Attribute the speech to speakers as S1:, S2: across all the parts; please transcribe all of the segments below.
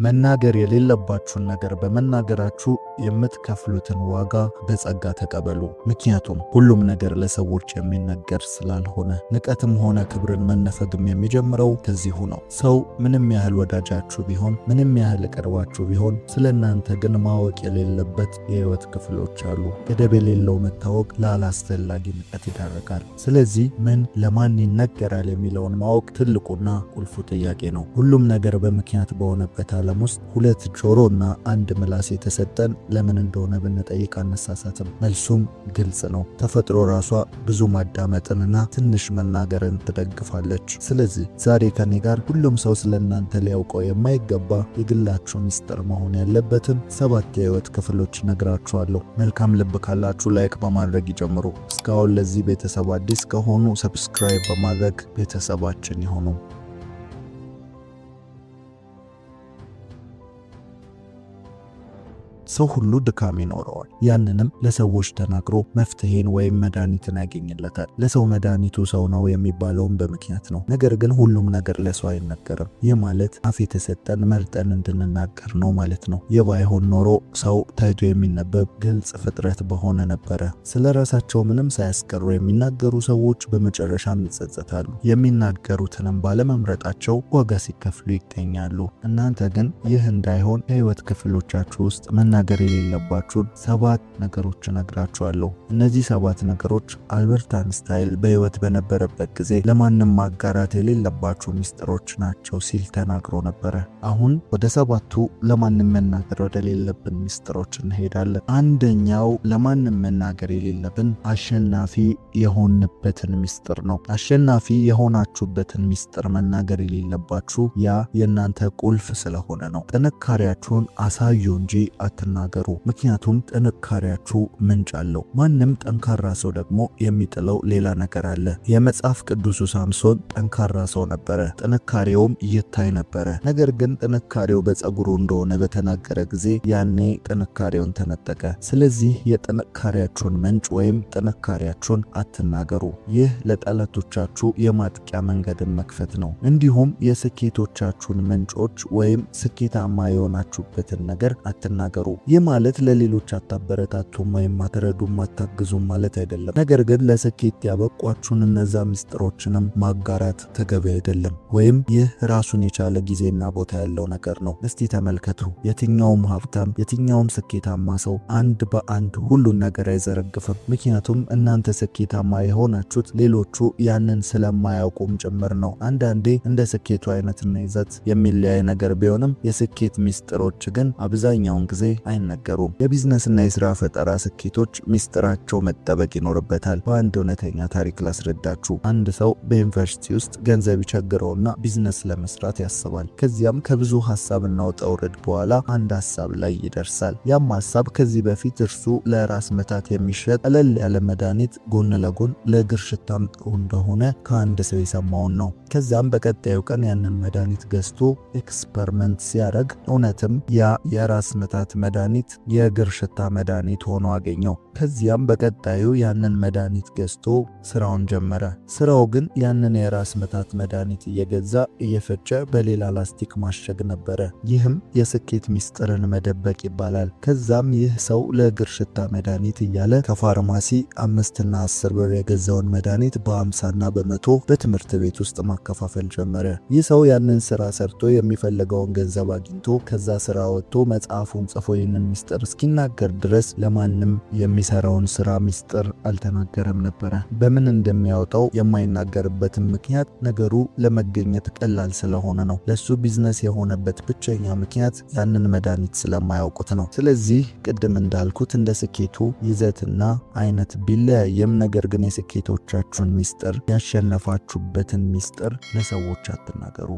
S1: መናገር የሌለባችሁን ነገር በመናገራችሁ የምትከፍሉትን ዋጋ በጸጋ ተቀበሉ። ምክንያቱም ሁሉም ነገር ለሰዎች የሚነገር ስላልሆነ። ንቀትም ሆነ ክብርን መነፈግም የሚጀምረው ከዚሁ ነው። ሰው ምንም ያህል ወዳጃችሁ ቢሆን፣ ምንም ያህል ቀርባችሁ ቢሆን፣ ስለናንተ ግን ማወቅ የሌለበት የህይወት ክፍሎች አሉ። ገደብ የሌለው መታወቅ ለአላስፈላጊ ንቀት ይዳረጋል። ስለዚህ ምን ለማን ይነገራል የሚለውን ማወቅ ትልቁና ቁልፉ ጥያቄ ነው። ሁሉም ነገር በምክንያት በሆነበት ዓለም ውስጥ ሁለት ጆሮና አንድ ምላስ የተሰጠን ለምን እንደሆነ ብንጠይቅ አነሳሳትም። መልሱም ግልጽ ነው። ተፈጥሮ ራሷ ብዙ ማዳመጥንና ትንሽ መናገርን ትደግፋለች። ስለዚህ ዛሬ ከኔ ጋር ሁሉም ሰው ስለናንተ ሊያውቀው የማይገባ የግላችሁ ሚስጥር መሆን ያለበትን 7 የህይወት ክፍሎች ነግራችኋለሁ። መልካም ልብ ካላችሁ ላይክ በማድረግ ይጀምሩ። እስካሁን ለዚህ ቤተሰብ አዲስ ከሆኑ ሰብስክራይብ በማድረግ ቤተሰባችን ይሁኑ። ሰው ሁሉ ድካም ይኖረዋል። ያንንም ለሰዎች ተናግሮ መፍትሄን ወይም መድኃኒትን ያገኝለታል። ለሰው መድኃኒቱ ሰው ነው የሚባለውም በምክንያት ነው። ነገር ግን ሁሉም ነገር ለሰው አይነገርም። ይህ ማለት አፍ የተሰጠን መርጠን እንድንናገር ነው ማለት ነው። ይህ ባይሆን ኖሮ ሰው ታይቶ የሚነበብ ግልጽ ፍጥረት በሆነ ነበረ። ስለ ራሳቸው ምንም ሳያስቀሩ የሚናገሩ ሰዎች በመጨረሻም ይጸጸታሉ። የሚናገሩትንም ባለመምረጣቸው ዋጋ ሲከፍሉ ይገኛሉ። እናንተ ግን ይህ እንዳይሆን ከህይወት ክፍሎቻችሁ ውስጥ መናገር የሌለባችሁን 7 ነገሮች እነግራችኋለሁ። እነዚህ 7 ነገሮች አልበርት አንስታይን በህይወት በነበረበት ጊዜ ለማንም ማጋራት የሌለባችሁ ሚስጥሮች ናቸው ሲል ተናግሮ ነበረ። አሁን ወደ 7ቱ ለማንም መናገር ወደሌለብን ሚስጥሮች እንሄዳለን። አንደኛው ለማንም መናገር የሌለብን አሸናፊ የሆንበትን ሚስጥር ነው። አሸናፊ የሆናችሁበትን ሚስጥር መናገር የሌለባችሁ ያ የእናንተ ቁልፍ ስለሆነ ነው። ጥንካሬያችሁን አሳዩ እንጂ አትናገሩ። ምክንያቱም ጥንካሬያችሁ ምንጭ አለው። ማንም ጠንካራ ሰው ደግሞ የሚጥለው ሌላ ነገር አለ። የመጽሐፍ ቅዱሱ ሳምሶን ጠንካራ ሰው ነበረ፣ ጥንካሬውም ይታይ ነበረ። ነገር ግን ጥንካሬው በፀጉሩ እንደሆነ በተናገረ ጊዜ ያኔ ጥንካሬውን ተነጠቀ። ስለዚህ የጥንካሬያችሁን ምንጭ ወይም ጥንካሬያችሁን አትናገሩ። ይህ ለጠላቶቻችሁ የማጥቂያ መንገድን መክፈት ነው። እንዲሁም የስኬቶቻችሁን ምንጮች ወይም ስኬታማ የሆናችሁበትን ነገር አትናገሩ። ይህ ማለት ለሌሎች አታበረታቱም ወይም አትረዱም አታግዙም ማለት አይደለም። ነገር ግን ለስኬት ያበቋችሁን እነዛ ምስጢሮችንም ማጋራት ተገቢ አይደለም። ወይም ይህ ራሱን የቻለ ጊዜና ቦታ ያለው ነገር ነው። እስቲ ተመልከቱ። የትኛውም ሀብታም፣ የትኛውም ስኬታማ ሰው አንድ በአንድ ሁሉን ነገር አይዘረግፍም። ምክንያቱም እናንተ ስኬታማ የሆናችሁት ሌሎቹ ያንን ስለማያውቁም ጭምር ነው። አንዳንዴ እንደ ስኬቱ አይነትና ይዘት የሚለያይ ነገር ቢሆንም የስኬት ምስጢሮች ግን አብዛኛውን ጊዜ አይነገሩም። የቢዝነስና የሥራ ፈጠራ ስኬቶች ሚስጥራቸው መጠበቅ ይኖርበታል። በአንድ እውነተኛ ታሪክ ላስረዳችሁ። አንድ ሰው በዩኒቨርሲቲ ውስጥ ገንዘብ ይቸግረውና ቢዝነስ ለመስራት ያስባል። ከዚያም ከብዙ ሐሳብና ውጣ ውረድ በኋላ አንድ ሐሳብ ላይ ይደርሳል። ያም ሐሳብ ከዚህ በፊት እርሱ ለራስ ምታት የሚሸጥ ቀለል ያለ መድኃኒት ጎን ለጎን ለእግር ሽታም ጥሩ እንደሆነ ከአንድ ሰው የሰማውን ነው። ከዛም በቀጣዩ ቀን ያንን መድኃኒት ገዝቶ ኤክስፐሪመንት ሲያደርግ እውነትም ያ የራስ ምታት መድኃኒት የእግር ሽታ መድኃኒት ሆኖ አገኘው። ከዚያም በቀጣዩ ያንን መድኃኒት ገዝቶ ስራውን ጀመረ። ስራው ግን ያንን የራስ ምታት መድኃኒት እየገዛ እየፈጨ በሌላ ላስቲክ ማሸግ ነበረ። ይህም የስኬት ሚስጥርን መደበቅ ይባላል። ከዛም ይህ ሰው ለእግር ሽታ መድኃኒት እያለ ከፋርማሲ 5 እና 10 ብር የገዛውን መድኃኒት በ50 እና በ100 በትምህርት ቤት ውስጥ ማከፋፈል ጀመረ። ይህ ሰው ያንን ስራ ሰርቶ የሚፈልገውን ገንዘብ አግኝቶ ከዛ ስራ ወጥቶ መጽሐፉን ጽፎ ይህንን ሚስጥር እስኪናገር ድረስ ለማንም የሚሰራውን ስራ ሚስጥር አልተናገረም ነበረ። በምን እንደሚያወጣው የማይናገርበትም ምክንያት ነገሩ ለመገኘት ቀላል ስለሆነ ነው። ለሱ ቢዝነስ የሆነበት ብቸኛ ምክንያት ያንን መድኃኒት ስለማያውቁት ነው። ስለዚህ ቅድም እንዳልኩት እንደ ስኬቱ ይዘትና አይነት ቢለያየም ነገር ግን የስኬቶቻችሁን ሚስጥር ያሸነፋችሁበትን ሚስጥር ለሰዎች አትናገሩ።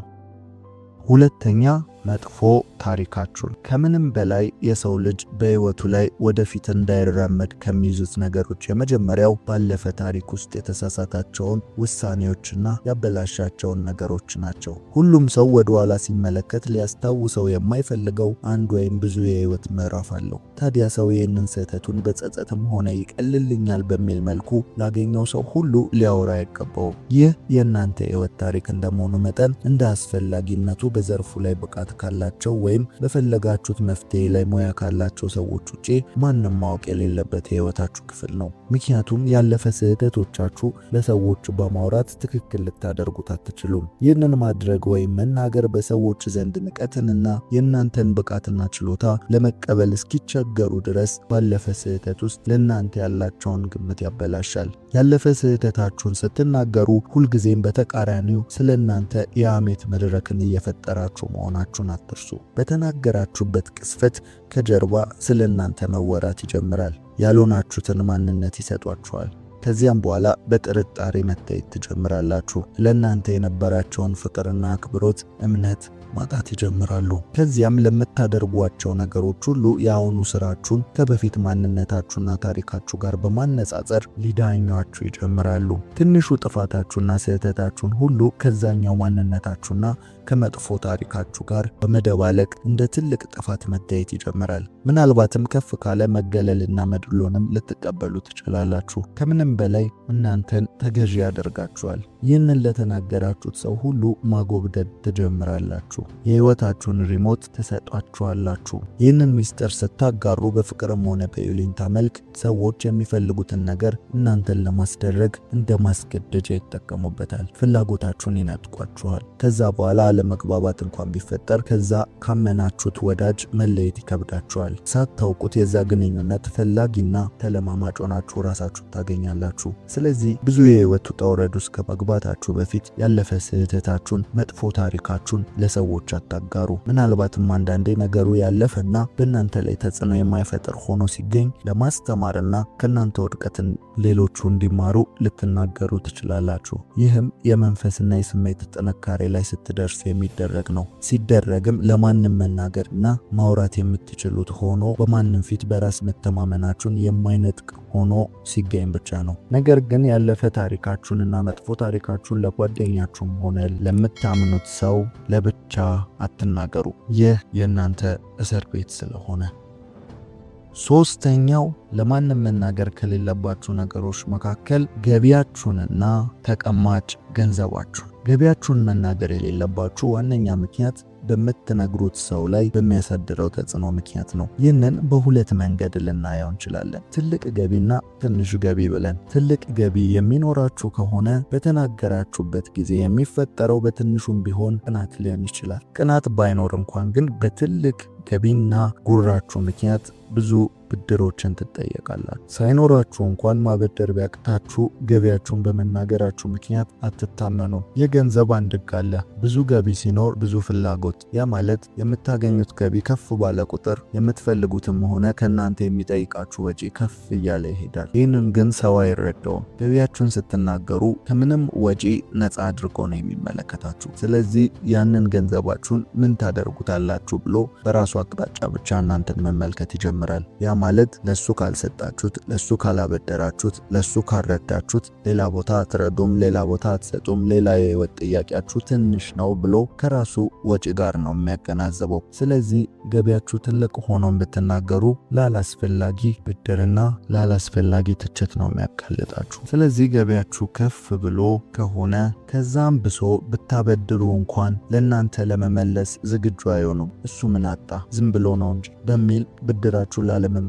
S1: ሁለተኛ መጥፎ ታሪካችሁን። ከምንም በላይ የሰው ልጅ በህይወቱ ላይ ወደፊት እንዳይራመድ ከሚይዙት ነገሮች የመጀመሪያው ባለፈ ታሪክ ውስጥ የተሳሳታቸውን ውሳኔዎችና ያበላሻቸውን ነገሮች ናቸው። ሁሉም ሰው ወደ ኋላ ሲመለከት ሊያስታውሰው የማይፈልገው አንድ ወይም ብዙ የህይወት ምዕራፍ አለው። ታዲያ ሰው ይህንን ስህተቱን በጸጸትም ሆነ ይቀልልኛል በሚል መልኩ ላገኘው ሰው ሁሉ ሊያወራ አይገባውም። ይህ የእናንተ የህይወት ታሪክ እንደመሆኑ መጠን እንደ አስፈላጊነቱ በዘርፉ ላይ ብቃት ካላቸው ወይም በፈለጋችሁት መፍትሄ ላይ ሙያ ካላቸው ሰዎች ውጪ ማንም ማወቅ የሌለበት የህይወታችሁ ክፍል ነው። ምክንያቱም ያለፈ ስህተቶቻችሁ ለሰዎች በማውራት ትክክል ልታደርጉት አትችሉም። ይህንን ማድረግ ወይም መናገር በሰዎች ዘንድ ንቀትንና የእናንተን ብቃትና ችሎታ ለመቀበል እስኪቸገሩ ድረስ ባለፈ ስህተት ውስጥ ለእናንተ ያላቸውን ግምት ያበላሻል። ያለፈ ስህተታችሁን ስትናገሩ ሁልጊዜም በተቃራኒው ስለ እናንተ የሐሜት መድረክን እየፈጠራችሁ መሆናችሁን አትርሱ። በተናገራችሁበት ቅስፈት ከጀርባ ስለ እናንተ መወራት ይጀምራል። ያልሆናችሁትን ማንነት ይሰጧችኋል። ከዚያም በኋላ በጥርጣሬ መታየት ትጀምራላችሁ። ለእናንተ የነበራቸውን ፍቅርና አክብሮት፣ እምነት ማጣት ይጀምራሉ። ከዚያም ለምታደርጓቸው ነገሮች ሁሉ የአሁኑ ስራችሁን ከበፊት ማንነታችሁና ታሪካችሁ ጋር በማነጻጸር ሊዳኟችሁ ይጀምራሉ። ትንሹ ጥፋታችሁና ስህተታችሁን ሁሉ ከዛኛው ማንነታችሁና ከመጥፎ ታሪካችሁ ጋር በመደባለቅ እንደ ትልቅ ጥፋት መታየት ይጀምራል። ምናልባትም ከፍ ካለ መገለልና መድሎንም ልትቀበሉ ትችላላችሁ። ከምንም በላይ እናንተን ተገዢ ያደርጋችኋል። ይህንን ለተናገራችሁት ሰው ሁሉ ማጎብደድ ትጀምራላችሁ። የህይወታችሁን ሪሞት ትሰጧችኋላችሁ። ይህንን ሚስጥር ስታጋሩ በፍቅርም ሆነ በይሉኝታ መልክ ሰዎች የሚፈልጉትን ነገር እናንተን ለማስደረግ እንደ ማስገደጃ ይጠቀሙበታል። ፍላጎታችሁን ይነጥቋችኋል። ከዛ በኋላ አለመግባባት እንኳን ቢፈጠር ከዛ ካመናችሁት ወዳጅ መለየት ይከብዳችኋል። ሳታውቁት የዛ ግንኙነት ፈላጊና ተለማማጭ ሆናችሁ ራሳችሁ ታገኛላችሁ። ስለዚህ ብዙ የህይወት ውጣ ውረድ ውስጥ ከመግባታችሁ በፊት ያለፈ ስህተታችሁን፣ መጥፎ ታሪካችሁን ለሰዎች አታጋሩ። ምናልባትም አንዳንዴ ነገሩ ያለፈና በእናንተ ላይ ተጽዕኖ የማይፈጥር ሆኖ ሲገኝ ለማስተማርና ከእናንተ ውድቀትን ሌሎቹ እንዲማሩ ልትናገሩ ትችላላችሁ። ይህም የመንፈስና የስሜት ጥንካሬ ላይ ስትደርሱ የሚደረግ ነው። ሲደረግም ለማንም መናገርና ማውራት የምትችሉት ሆኖ በማንም ፊት በራስ መተማመናችሁን የማይነጥቅ ሆኖ ሲገኝ ብቻ ነው። ነገር ግን ያለፈ ታሪካችሁንና መጥፎ ታሪካችሁን ለጓደኛችሁም ሆነ ለምታምኑት ሰው ለብቻ አትናገሩ። ይህ የእናንተ እስር ቤት ስለሆነ። ሶስተኛው ለማንም መናገር ከሌለባችሁ ነገሮች መካከል ገቢያችሁንና ተቀማጭ ገንዘባችሁ። ገቢያችሁን መናገር የሌለባችሁ ዋነኛ ምክንያት በምትነግሩት ሰው ላይ በሚያሳድረው ተጽዕኖ ምክንያት ነው። ይህንን በሁለት መንገድ ልናየው እንችላለን። ትልቅ ገቢና ትንሽ ገቢ ብለን። ትልቅ ገቢ የሚኖራችሁ ከሆነ በተናገራችሁበት ጊዜ የሚፈጠረው በትንሹም ቢሆን ቅናት ሊሆን ይችላል። ቅናት ባይኖር እንኳን ግን በትልቅ ገቢና ጉራችሁ ምክንያት ብዙ ብድሮችን ትጠየቃላችሁ። ሳይኖራችሁ እንኳን ማበደር ቢያቅታችሁ ገቢያችሁን በመናገራችሁ ምክንያት አትታመኑ። የገንዘብ አንድ ሕግ አለ። ብዙ ገቢ ሲኖር ብዙ ፍላጎት። ያ ማለት የምታገኙት ገቢ ከፍ ባለ ቁጥር የምትፈልጉትም ሆነ ከእናንተ የሚጠይቃችሁ ወጪ ከፍ እያለ ይሄዳል። ይህንን ግን ሰው አይረዳውም። ገቢያችሁን ስትናገሩ ከምንም ወጪ ነፃ አድርጎ ነው የሚመለከታችሁ። ስለዚህ ያንን ገንዘባችሁን ምን ታደርጉታላችሁ ብሎ በራሱ አቅጣጫ ብቻ እናንተን መመልከት ይጀምራል። ያ ማለት ለሱ ካልሰጣችሁት፣ ለሱ ካላበደራችሁት፣ ለሱ ካልረዳችሁት ሌላ ቦታ አትረዱም፣ ሌላ ቦታ አትሰጡም፣ ሌላ የህይወት ጥያቄያችሁ ትንሽ ነው ብሎ ከራሱ ወጪ ጋር ነው የሚያገናዘበው። ስለዚህ ገቢያችሁ ትልቅ ሆኖ ብትናገሩ ላላስፈላጊ ብድርና ላላስፈላጊ ትችት ነው የሚያጋልጣችሁ። ስለዚህ ገቢያችሁ ከፍ ብሎ ከሆነ ከዛም ብሶ ብታበድሩ እንኳን ለእናንተ ለመመለስ ዝግጁ አይሆኑም። እሱ ምን አጣ ዝም ብሎ ነው እንጂ በሚል ብድራችሁ ላለመመለስ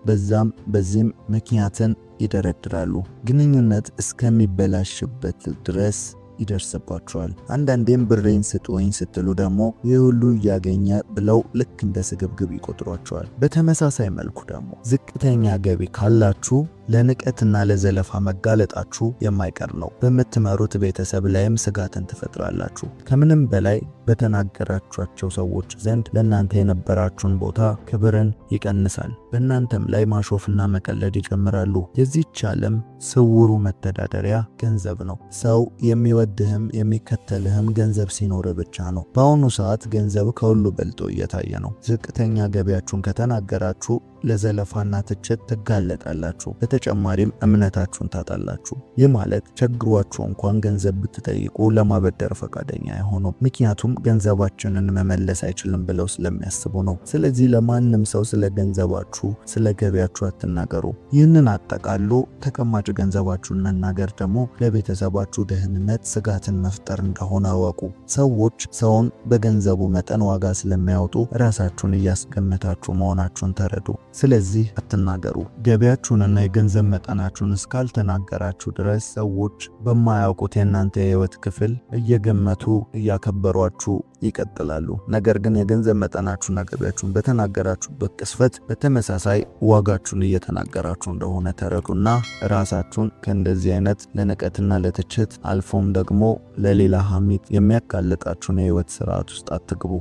S1: በዛም በዚህም ምክንያትን ይደረድራሉ። ግንኙነት እስከሚበላሽበት ድረስ ይደርስባቸዋል። አንዳንዴም ብሬን ስጡኝ ስትሉ ደግሞ ይህ ሁሉ እያገኘ ብለው ልክ እንደ ስግብግብ ይቆጥሯቸዋል። በተመሳሳይ መልኩ ደግሞ ዝቅተኛ ገቢ ካላችሁ ለንቀትና ለዘለፋ መጋለጣችሁ የማይቀር ነው። በምትመሩት ቤተሰብ ላይም ስጋትን ትፈጥራላችሁ። ከምንም በላይ በተናገራችኋቸው ሰዎች ዘንድ ለእናንተ የነበራችሁን ቦታ ክብርን ይቀንሳል። በእናንተም ላይ ማሾፍና መቀለድ ይጀምራሉ። የዚህች ዓለም ስውሩ መተዳደሪያ ገንዘብ ነው። ሰው የሚወድህም የሚከተልህም ገንዘብ ሲኖር ብቻ ነው። በአሁኑ ሰዓት ገንዘብ ከሁሉ በልጦ እየታየ ነው። ዝቅተኛ ገቢያችሁን ከተናገራችሁ ለዘለፋና ትችት ትጋለጣላችሁ። በተጨማሪም እምነታችሁን ታጣላችሁ። ይህ ማለት ቸግሯችሁ እንኳን ገንዘብ ብትጠይቁ ለማበደር ፈቃደኛ አይሆኑም። ምክንያቱም ገንዘባችንን መመለስ አይችልም ብለው ስለሚያስቡ ነው። ስለዚህ ለማንም ሰው ስለ ገንዘባችሁ፣ ስለ ገቢያችሁ አትናገሩ። ይህንን አጠቃሎ ተቀማጭ ገንዘባችሁን መናገር ደግሞ ለቤተሰባችሁ ደህንነት ስጋትን መፍጠር እንደሆነ አወቁ። ሰዎች ሰውን በገንዘቡ መጠን ዋጋ ስለሚያወጡ ራሳችሁን እያስገመታችሁ መሆናችሁን ተረዱ። ስለዚህ አትናገሩ። ገቢያችሁንና የገንዘብ መጠናችሁን እስካልተናገራችሁ ድረስ ሰዎች በማያውቁት የእናንተ የህይወት ክፍል እየገመቱ እያከበሯችሁ ይቀጥላሉ። ነገር ግን የገንዘብ መጠናችሁና ገቢያችሁን በተናገራችሁበት ቅስፈት በተመሳሳይ ዋጋችሁን እየተናገራችሁ እንደሆነ ተረዱና ራሳችሁን ከእንደዚህ አይነት ለንቀትና ለትችት አልፎም ደግሞ ለሌላ ሐሜት የሚያጋልጣችሁን የህይወት ስርዓት ውስጥ አትግቡ።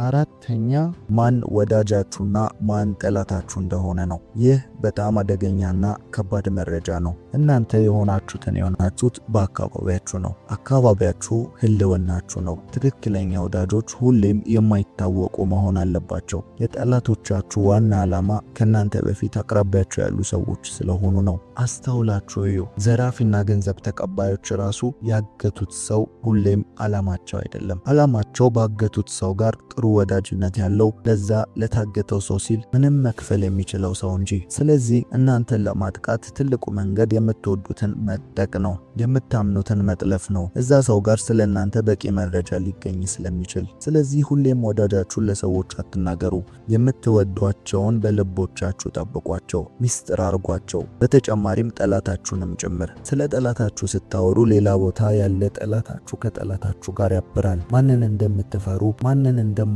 S1: አራተኛ ማን ወዳጃችሁና ማን ጠላታችሁ እንደሆነ ነው። ይህ በጣም አደገኛና ከባድ መረጃ ነው። እናንተ የሆናችሁት በአካባቢያችሁ ነው። አካባቢያችሁ ህልውናችሁ ነው። ትክክለኛ ወዳጆች ሁሌም የማይታወቁ መሆን አለባቸው። የጠላቶቻችሁ ዋና ዓላማ ከእናንተ በፊት አቅራቢያችሁ ያሉ ሰዎች ስለሆኑ ነው። አስተውላችሁ እዩ። ዘራፊና ገንዘብ ተቀባዮች ራሱ ያገቱት ሰው ሁሌም ዓላማቸው አይደለም። ዓላማቸው ባገቱት ሰው ጋር ጥሩ ወዳጅነት ያለው ለዛ ለታገተው ሰው ሲል ምንም መክፈል የሚችለው ሰው እንጂ። ስለዚህ እናንተን ለማጥቃት ትልቁ መንገድ የምትወዱትን መጠቅ ነው፣ የምታምኑትን መጥለፍ ነው። እዛ ሰው ጋር ስለናንተ በቂ መረጃ ሊገኝ ስለሚችል። ስለዚህ ሁሌም ወዳጃችሁን ለሰዎች አትናገሩ። የምትወዷቸውን በልቦቻችሁ ጠብቋቸው፣ ሚስጥር አርጓቸው። በተጨማሪም ጠላታችሁንም ጭምር። ስለ ጠላታችሁ ስታወሩ ሌላ ቦታ ያለ ጠላታችሁ ከጠላታችሁ ጋር ያብራል። ማንን እንደምትፈሩ ማንን እንደማታምኑ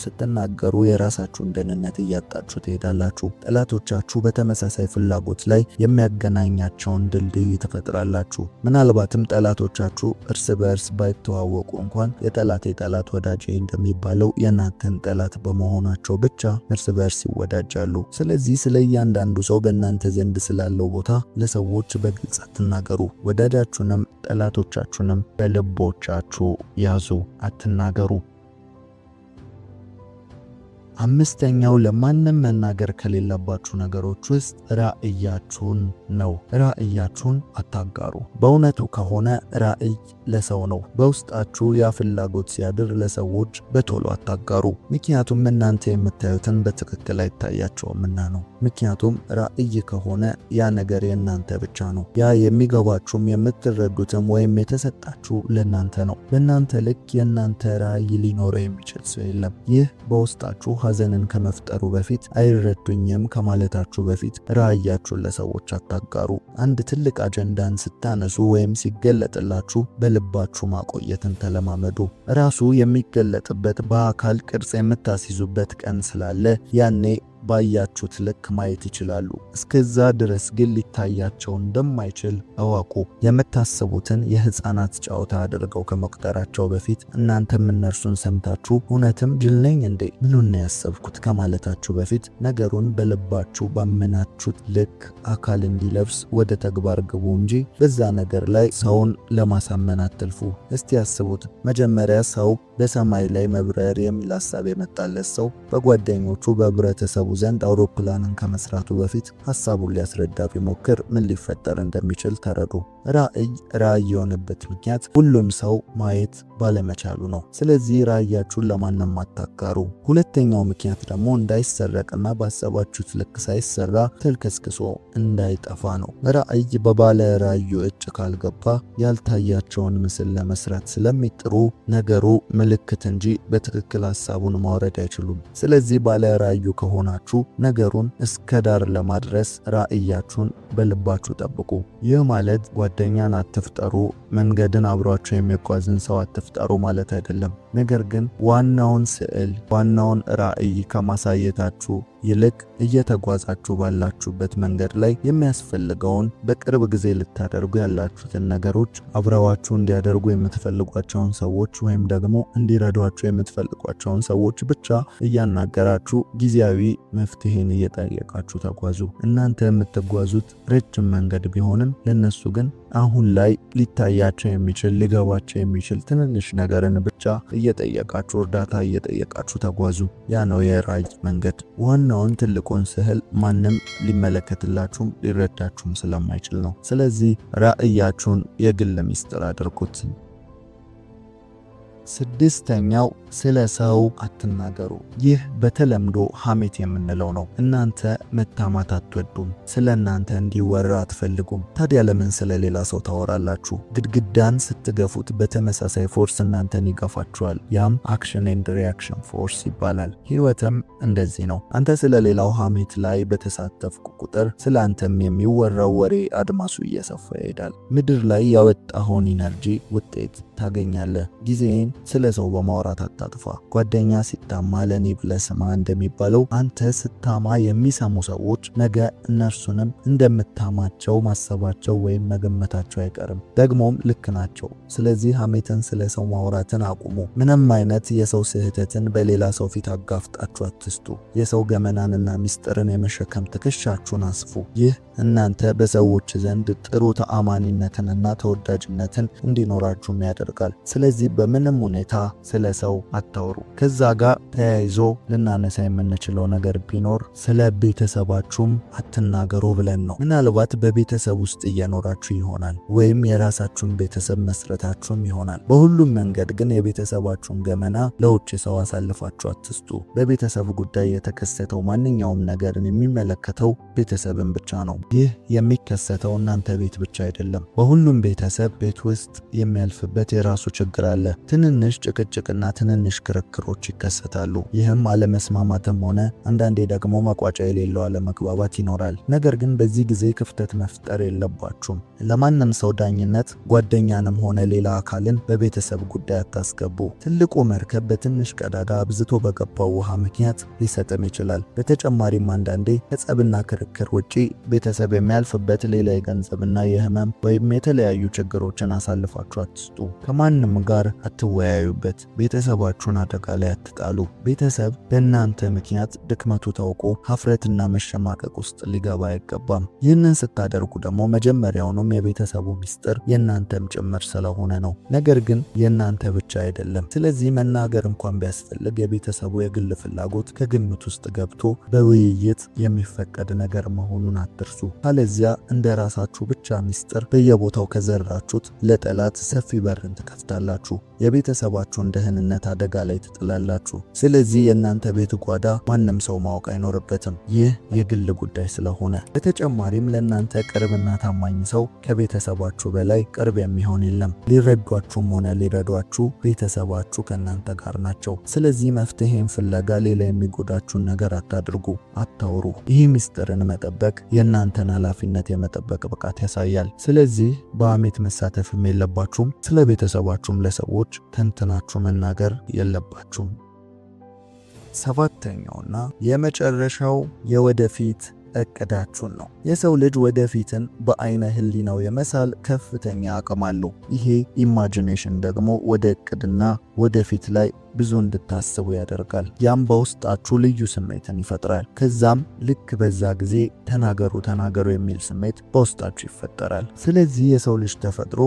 S1: ስትናገሩ የራሳችሁን ደህንነት እያጣችሁ ትሄዳላችሁ። ጠላቶቻችሁ በተመሳሳይ ፍላጎት ላይ የሚያገናኛቸውን ድልድይ ትፈጥራላችሁ። ምናልባትም ጠላቶቻችሁ እርስ በእርስ ባይተዋወቁ እንኳን የጠላቴ ጠላት ወዳጄ እንደሚባለው የእናንተን ጠላት በመሆናቸው ብቻ እርስ በእርስ ይወዳጃሉ። ስለዚህ ስለ እያንዳንዱ ሰው በእናንተ ዘንድ ስላለው ቦታ ለሰዎች በግልጽ አትናገሩ። ወዳጃችሁንም ጠላቶቻችሁንም በልቦቻችሁ ያዙ፣ አትናገሩ። አምስተኛው ለማንም መናገር ከሌለባችሁ ነገሮች ውስጥ ራእያችሁን ነው። ራእያችሁን አታጋሩ። በእውነቱ ከሆነ ራእይ ለሰው ነው። በውስጣችሁ ያ ፍላጎት ሲያድር ለሰዎች በቶሎ አታጋሩ። ምክንያቱም እናንተ የምታዩትን በትክክል አይታያቸውምና ነው። ምክንያቱም ራእይ ከሆነ ያ ነገር የእናንተ ብቻ ነው። ያ የሚገባችሁም የምትረዱትም ወይም የተሰጣችሁ ለእናንተ ነው። በእናንተ ልክ የእናንተ ራእይ ሊኖረው የሚችል ሰው የለም። ይህ በውስጣችሁ ሐዘንን ከመፍጠሩ በፊት አይረዱኝም ከማለታችሁ በፊት ራእያችሁን ለሰዎች አታጋሩ። አንድ ትልቅ አጀንዳን ስታነሱ ወይም ሲገለጥላችሁ በልባችሁ ማቆየትን ተለማመዱ። ራሱ የሚገለጥበት በአካል ቅርጽ የምታስይዙበት ቀን ስላለ ያኔ ባያችሁት ልክ ማየት ይችላሉ። እስከዛ ድረስ ግን ሊታያቸው እንደማይችል እወቁ። የምታስቡትን የህፃናት ጨዋታ አድርገው ከመቁጠራቸው በፊት እናንተም እነርሱን ሰምታችሁ እውነትም ጅል ነኝ እንዴ ምኑን ነው ያሰብኩት ከማለታችሁ በፊት ነገሩን በልባችሁ ባመናችሁት ልክ አካል እንዲለብስ ወደ ተግባር ግቡ እንጂ በዛ ነገር ላይ ሰውን ለማሳመን አትልፉ። እስቲ ያስቡት። መጀመሪያ ሰው በሰማይ ላይ መብረር የሚል ሐሳብ የመጣለት ሰው በጓደኞቹ በህብረተሰቡ ዘንድ አውሮፕላንን ከመስራቱ በፊት ሐሳቡን ሊያስረዳ ቢሞክር ምን ሊፈጠር እንደሚችል ተረዱ። ራእይ የሆነበት ምክንያት ሁሉም ሰው ማየት ባለመቻሉ ነው። ስለዚህ ራእያችሁን ለማንም አታጋሩ። ሁለተኛው ምክንያት ደግሞ እንዳይሰረቅና ባሰባችሁት ልክ ሳይሰራ ተልከስክሶ እንዳይጠፋ ነው። ራእይ በባለ ራእዩ እጅ ካልገባ ያልታያቸውን ምስል ለመስራት ስለሚጥሩ ነገሩ ምልክት እንጂ በትክክል ሐሳቡን ማውረድ አይችሉም። ስለዚህ ባለ ራእዩ ከሆናችሁ ነገሩን እስከ ዳር ለማድረስ ራእያችሁን በልባችሁ ጠብቁ። ይህ ማለት ጓደኛን አትፍጠሩ፣ መንገድን አብሯችሁ የሚጓዝን ሰው አትፍጠሩ ማለት አይደለም። ነገር ግን ዋናውን ስዕል ዋናውን ራእይ ከማሳየታችሁ ይልቅ እየተጓዛችሁ ባላችሁበት መንገድ ላይ የሚያስፈልገውን በቅርብ ጊዜ ልታደርጉ ያላችሁትን ነገሮች፣ አብረዋችሁ እንዲያደርጉ የምትፈልጓቸውን ሰዎች ወይም ደግሞ እንዲረዷችሁ የምትፈልጓቸውን ሰዎች ብቻ እያናገራችሁ ጊዜያዊ መፍትሄን እየጠየቃችሁ ተጓዙ። እናንተ የምትጓዙት ረጅም መንገድ ቢሆንም ለነሱ ግን አሁን ላይ ሊታያቸው የሚችል ሊገባቸው የሚችል ትንንሽ ነገርን ብቻ እየጠየቃችሁ እርዳታ እየጠየቃችሁ ተጓዙ። ያ ነው የራዕይ መንገድ። ዋናውን ትልቁን ስዕል ማንም ሊመለከትላችሁም ሊረዳችሁም ስለማይችል ነው። ስለዚህ ራዕያችሁን የግል ሚስጥር አድርጉት። ስድስተኛው ስለ ሰው አትናገሩ። ይህ በተለምዶ ሐሜት የምንለው ነው። እናንተ መታማት አትወዱም። ስለ እናንተ እንዲወራ አትፈልጉም። ታዲያ ለምን ስለ ሌላ ሰው ታወራላችሁ? ግድግዳን ስትገፉት በተመሳሳይ ፎርስ እናንተን ይገፋችኋል። ያም አክሽን ኤንድ ሪአክሽን ፎርስ ይባላል። ህይወትም እንደዚህ ነው። አንተ ስለ ሌላው ሐሜት ላይ በተሳተፍኩ ቁጥር ስለ አንተም የሚወራው ወሬ አድማሱ እየሰፋ ይሄዳል። ምድር ላይ ያወጣኸውን ኢነርጂ ውጤት ታገኛለህ። ጊዜን ስለ ሰው በማውራት አታጥፋ። ጓደኛ ሲታማ ለኔ ብለህ ስማ እንደሚባለው አንተ ስታማ የሚሰሙ ሰዎች ነገ እነርሱንም እንደምታማቸው ማሰባቸው ወይም መገመታቸው አይቀርም። ደግሞም ልክ ናቸው። ስለዚህ ሐሜትን ስለ ሰው ማውራትን አቁሙ። ምንም አይነት የሰው ስህተትን በሌላ ሰው ፊት አጋፍጣችሁ አትስጡ። የሰው ገመናንና ምስጢርን የመሸከም ትከሻችሁን አስፉ። ይህ እናንተ በሰዎች ዘንድ ጥሩ ተአማኒነትንና ተወዳጅነትን እንዲኖራችሁም ያደርጋል። ስለዚህ በምንም ሁኔታ ስለ ሰው አታውሩ። ከዛ ጋር ተያይዞ ልናነሳ የምንችለው ነገር ቢኖር ስለ ቤተሰባችሁም አትናገሩ ብለን ነው። ምናልባት በቤተሰብ ውስጥ እየኖራችሁ ይሆናል፣ ወይም የራሳችሁን ቤተሰብ መስረታችሁም ይሆናል። በሁሉም መንገድ ግን የቤተሰባችሁን ገመና ለውጭ ሰው አሳልፋችሁ አትስጡ። በቤተሰብ ጉዳይ የተከሰተው ማንኛውም ነገርን የሚመለከተው ቤተሰብን ብቻ ነው። ይህ የሚከሰተው እናንተ ቤት ብቻ አይደለም። በሁሉም ቤተሰብ ቤት ውስጥ የሚያልፍበት የራሱ ችግር አለ። ትንንሽ ጭቅጭቅና ትንንሽ ክርክሮች ይከሰታሉ። ይህም አለመስማማትም ሆነ አንዳንዴ ደግሞ መቋጫ የሌለው አለመግባባት ይኖራል። ነገር ግን በዚህ ጊዜ ክፍተት መፍጠር የለባችሁም። ለማንም ሰው ዳኝነት ጓደኛንም ሆነ ሌላ አካልን በቤተሰብ ጉዳይ አታስገቡ። ትልቁ መርከብ በትንሽ ቀዳዳ አብዝቶ በገባው ውሃ ምክንያት ሊሰጥም ይችላል። በተጨማሪም አንዳንዴ ከጸብና ክርክር ውጪ ቤተሰብ የሚያልፍበት ሌላ የገንዘብና የህመም ወይም የተለያዩ ችግሮችን አሳልፋችሁ አትስጡ። ከማንም ጋር አትወያዩበት። ቤተሰባችሁን አደጋ ላይ አትጣሉ። ቤተሰብ በእናንተ ምክንያት ድክመቱ ታውቆ ሀፍረትና መሸማቀቅ ውስጥ ሊገባ አይገባም። ይህንን ስታደርጉ ደግሞ መጀመሪያውኑም የቤተሰቡ ምስጢር የእናንተም ጭምር ስለሆነ ነው። ነገር ግን የእናንተ ብቻ አይደለም። ስለዚህ መናገር እንኳን ቢያስፈልግ የቤተሰቡ የግል ፍላጎት ከግምት ውስጥ ገብቶ በውይይት የሚፈቀድ ነገር መሆኑን አትርሱ። ካለዚያ እንደ ራሳችሁ ብቻ ምስጢር በየቦታው ከዘራችሁት ለጠላት ሰፊ በርን ትከፍታላችሁ። የቤተሰባችሁን ደህንነት አደጋ ላይ ትጥላላችሁ። ስለዚህ የእናንተ ቤት ጓዳ ማንም ሰው ማወቅ አይኖርበትም። ይህ የግል ጉዳይ ስለሆነ። በተጨማሪም ለእናንተ ቅርብና ታማኝ ሰው ከቤተሰባችሁ በላይ ቅርብ የሚሆን የለም። ሊረዷችሁም ሆነ ሊረዷችሁ ቤተሰባችሁ ከእናንተ ጋር ናቸው። ስለዚህ መፍትሄን ፍለጋ ሌላ የሚጎዳችሁን ነገር አታድርጉ፣ አታውሩ። ይህ ምስጢርን መጠበቅ የእናንተን ኃላፊነት የመጠበቅ ብቃት ያሳያል። ስለዚህ በሐሜት መሳተፍም የለባችሁም። ስለ ቤተሰባችሁም ለሰዎች ተንትናችሁ መናገር የለባችሁም። ሰባተኛውና የመጨረሻው የወደፊት እቅዳችሁን ነው። የሰው ልጅ ወደፊትን በአይነ ህሊናው የመሳል ከፍተኛ አቅም አለው። ይሄ ኢማጂኔሽን ደግሞ ወደ እቅድና ወደፊት ላይ ብዙ እንድታስቡ ያደርጋል። ያም በውስጣችሁ ልዩ ስሜትን ይፈጥራል። ከዛም ልክ በዛ ጊዜ ተናገሩ የሚል ስሜት በውስጣችሁ ይፈጠራል። ስለዚህ የሰው ልጅ ተፈጥሮ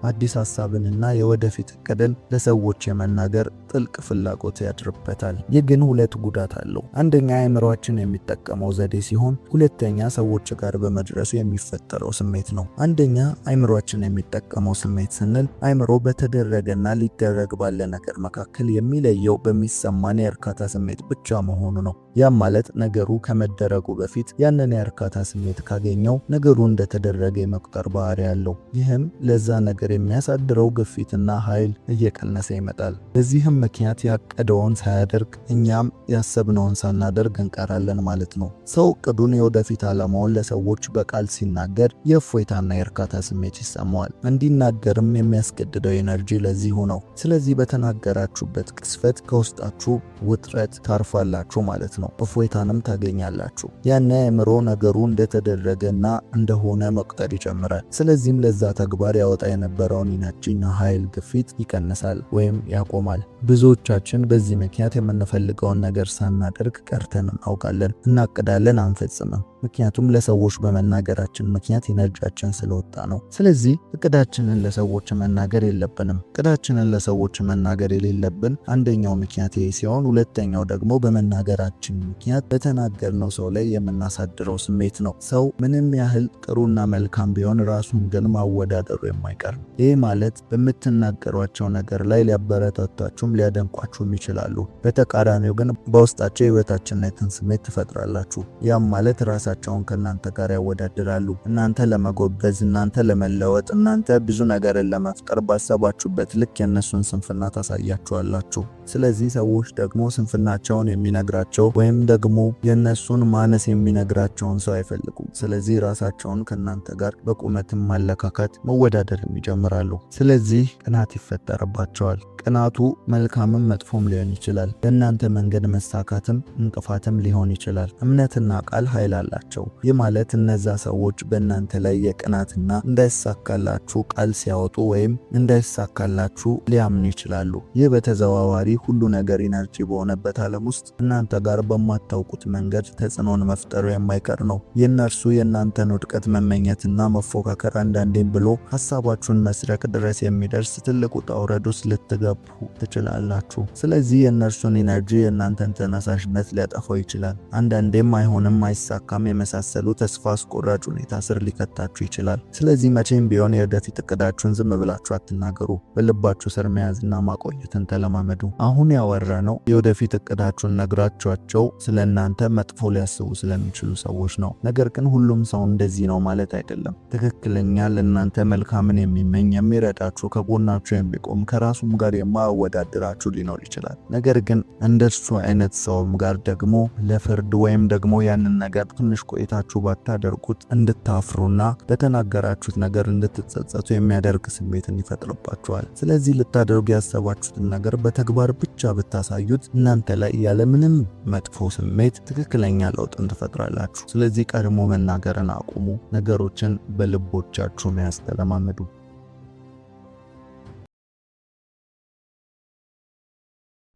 S1: አዲስ ሐሳብንና የወደፊት እቅድን ለሰዎች የመናገር ጥልቅ ፍላጎት ያድርበታል። ይህ ግን ሁለት ጉዳት አለው። አንደኛ አእምሮአችን የሚጠቀመው ዘዴ ሲሆን፣ ሁለተኛ ሰዎች ጋር በመድረሱ የሚፈጠረው ስሜት ነው። አንደኛ አእምሮአችን የሚጠቀመው ስሜት ስንል አእምሮ በተደረገና ሊደረግ ባለ ነገር መካከል የሚለየው በሚሰማን የእርካታ ስሜት ብቻ መሆኑ ነው። ያም ማለት ነገሩ ከመደረጉ በፊት ያንን የእርካታ ስሜት ካገኘው ነገሩ እንደተደረገ የመቁጠር ባህሪ ያለው። ይህም ለዛ ነገር የሚያሳድረው ግፊትና ኃይል እየቀነሰ ይመጣል። በዚህም ምክንያት ያቀደውን ሳያደርግ እኛም ያሰብነውን ሳናደርግ እንቀራለን ማለት ነው። ሰው እቅዱን የወደፊት ዓላማውን ለሰዎች በቃል ሲናገር የእፎይታና የእርካታ ስሜት ይሰማዋል። እንዲናገርም የሚያስገድደው ኤነርጂ ለዚሁ ነው። ስለዚህ በተናገራችሁበት ቅስፈት ከውስጣችሁ ውጥረት ታርፋላችሁ ማለት ነው። ነው። እፎይታንም ታገኛላችሁ። ያን አእምሮ ነገሩ እንደተደረገና እንደሆነ መቁጠር ይጀምራል። ስለዚህም ለዛ ተግባር ያወጣ የነበረውን ኢነርጂና ኃይል ግፊት ይቀንሳል ወይም ያቆማል። ብዙዎቻችን በዚህ ምክንያት የምንፈልገውን ነገር ሳናደርግ ቀርተን እናውቃለን። እናቅዳለን፣ አንፈጽምም። ምክንያቱም ለሰዎች በመናገራችን ምክንያት ኢነርጂያችን ስለወጣ ነው። ስለዚህ እቅዳችንን ለሰዎች መናገር የለብንም። እቅዳችንን ለሰዎች መናገር የሌለብን አንደኛው ምክንያት ይሄ ሲሆን፣ ሁለተኛው ደግሞ በመናገራችን ምክንያት በተናገርነው ሰው ላይ የምናሳድረው ስሜት ነው። ሰው ምንም ያህል ጥሩና መልካም ቢሆን ራሱን ግን ማወዳደሩ የማይቀር ነው። ይህ ማለት በምትናገሯቸው ነገር ላይ ሊያበረታቷችሁም ሊያደንቋችሁም ይችላሉ። በተቃራኒው ግን በውስጣቸው የበታችነትን ስሜት ትፈጥራላችሁ። ያም ማለት ራሳቸውን ከእናንተ ጋር ያወዳድራሉ። እናንተ ለመጎበዝ፣ እናንተ ለመለወጥ፣ እናንተ ብዙ ነገርን ለመፍጠር ባሰባችሁበት ልክ የእነሱን ስንፍና ታሳያችኋላችሁ። ስለዚህ ሰዎች ደግሞ ስንፍናቸውን የሚነግራቸው ወይም ደግሞ የእነሱን ማነስ የሚነግራቸውን ሰው አይፈልጉም። ስለዚህ ራሳቸውን ከእናንተ ጋር በቁመትም ማለካከት መወዳደርም ይጀምራሉ። ስለዚህ ቅናት ይፈጠርባቸዋል። ቅናቱ መልካምም መጥፎም ሊሆን ይችላል። ለእናንተ መንገድ መሳካትም እንቅፋትም ሊሆን ይችላል። እምነትና ቃል ኃይል አላቸው። ይህ ማለት እነዛ ሰዎች በእናንተ ላይ የቅናትና እንዳይሳካላችሁ ቃል ሲያወጡ ወይም እንዳይሳካላችሁ ሊያምኑ ይችላሉ። ይህ በተዘዋዋሪ ሁሉ ነገር ኢነርጂ በሆነበት ዓለም ውስጥ እናንተ ጋር በማታውቁት መንገድ ተጽዕኖን መፍጠሩ የማይቀር ነው። የእነርሱ የእናንተን ውድቀት መመኘትና መፎካከር አንዳንዴም ብሎ ሀሳባችሁን መስረቅ ድረስ የሚደርስ ትልቅ ውጣ ውረድ ውስጥ ልትገቡ ትችላላችሁ። ስለዚህ የእነርሱን ኢነርጂ የእናንተን ተነሳሽነት ሊያጠፋው ይችላል። አንዳንዴም አይሆንም፣ አይሳካም የመሳሰሉ ተስፋ አስቆራጭ ሁኔታ ስር ሊከታችሁ ይችላል። ስለዚህ መቼም ቢሆን የወደፊት እቅዳችሁን ዝም ብላችሁ አትናገሩ። በልባችሁ ስር መያዝና ማቆየትን ተለማመዱ። አሁን ያወራነው የወደፊት እቅዳችሁን ነግራችኋቸው ስለ እናንተ መጥፎ ሊያስቡ ስለሚችሉ ሰዎች ነው። ነገር ግን ሁሉም ሰው እንደዚህ ነው ማለት አይደለም። ትክክለኛ ለእናንተ መልካምን የሚመኝ የሚረዳችሁ፣ ከጎናችሁ የሚቆም ከራሱም ጋር የማያወዳድራችሁ ሊኖር ይችላል። ነገር ግን እንደሱ አይነት ሰውም ጋር ደግሞ ለፍርድ ወይም ደግሞ ያንን ነገር ትንሽ ቆይታችሁ ባታደርጉት እንድታፍሩና በተናገራችሁት ነገር እንድትጸጸቱ የሚያደርግ ስሜትን ይፈጥርባችኋል። ስለዚህ ልታደርጉ ያሰባችሁትን ነገር በተግባር ብቻ ብታሳዩት እናንተ ላይ ያለምንም መጥፎ ስሜት ትክክለኛ ለውጥን ትፈጥራላችሁ። ስለዚህ ቀድሞ መናገርን አቁሙ። ነገሮችን በልቦቻችሁ መያዝ ተለማመዱ።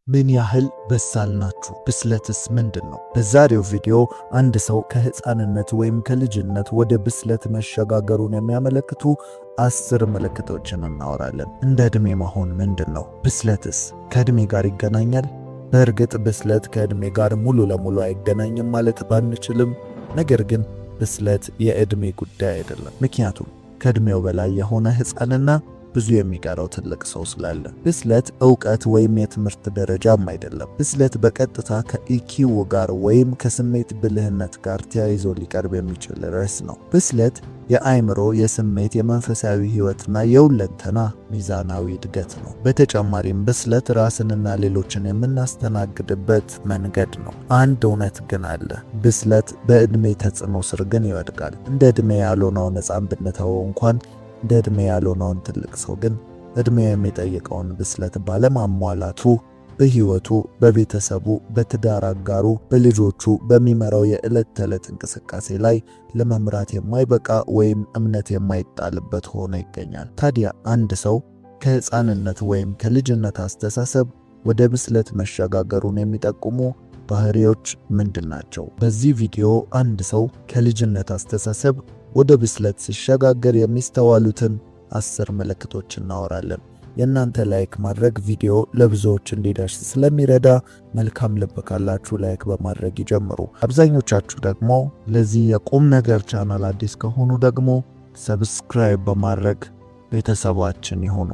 S1: ምን ያህል በሳል ናችሁ? ብስለትስ ምንድን ነው? በዛሬው ቪዲዮ አንድ ሰው ከህፃንነት ወይም ከልጅነት ወደ ብስለት መሸጋገሩን የሚያመለክቱ 10 ምልክቶችን እናወራለን። እንደ ዕድሜ መሆን ምንድን ነው? ብስለትስ ከዕድሜ ጋር ይገናኛል? በእርግጥ ብስለት ከዕድሜ ጋር ሙሉ ለሙሉ አይገናኝም ማለት ባንችልም፣ ነገር ግን ብስለት የዕድሜ ጉዳይ አይደለም። ምክንያቱም ከዕድሜው በላይ የሆነ ህፃንና ብዙ የሚቀረው ትልቅ ሰው ስላለ። ብስለት ዕውቀት ወይም የትምህርት ደረጃም አይደለም። ብስለት በቀጥታ ከኢኪው ጋር ወይም ከስሜት ብልህነት ጋር ተያይዞ ሊቀርብ የሚችል ርዕስ ነው። ብስለት የአእምሮ፣ የስሜት፣ የመንፈሳዊ ህይወትና የሁለንተና ሚዛናዊ እድገት ነው። በተጨማሪም ብስለት ራስንና ሌሎችን የምናስተናግድበት መንገድ ነው። አንድ እውነት ግን አለ። ብስለት በዕድሜ ተጽዕኖ ስር ግን ይወድቃል። እንደ ዕድሜ ያልሆነውን ሕፃን ብንተወው እንኳን እንደ ዕድሜ ያልሆነውን ትልቅ ሰው ግን ዕድሜው የሚጠይቀውን ብስለት ባለማሟላቱ በህይወቱ፣ በቤተሰቡ፣ በትዳር አጋሩ፣ በልጆቹ በሚመራው የዕለት ተዕለት እንቅስቃሴ ላይ ለመምራት የማይበቃ ወይም እምነት የማይጣልበት ሆኖ ይገኛል። ታዲያ አንድ ሰው ከህፃንነት ወይም ከልጅነት አስተሳሰብ ወደ ብስለት መሸጋገሩን የሚጠቁሙ ባህሪዎች ምንድን ናቸው? በዚህ ቪዲዮ አንድ ሰው ከልጅነት አስተሳሰብ ወደ ብስለት ሲሸጋገር የሚስተዋሉትን 10 ምልክቶች እናወራለን። የእናንተ ላይክ ማድረግ ቪዲዮ ለብዙዎች እንዲደርስ ስለሚረዳ መልካም ልብ ካላችሁ ላይክ በማድረግ ይጀምሩ። አብዛኞቻችሁ ደግሞ ለዚህ የቁም ነገር ቻናል አዲስ ከሆኑ ደግሞ ሰብስክራይብ በማድረግ ቤተሰባችን ይሁኑ።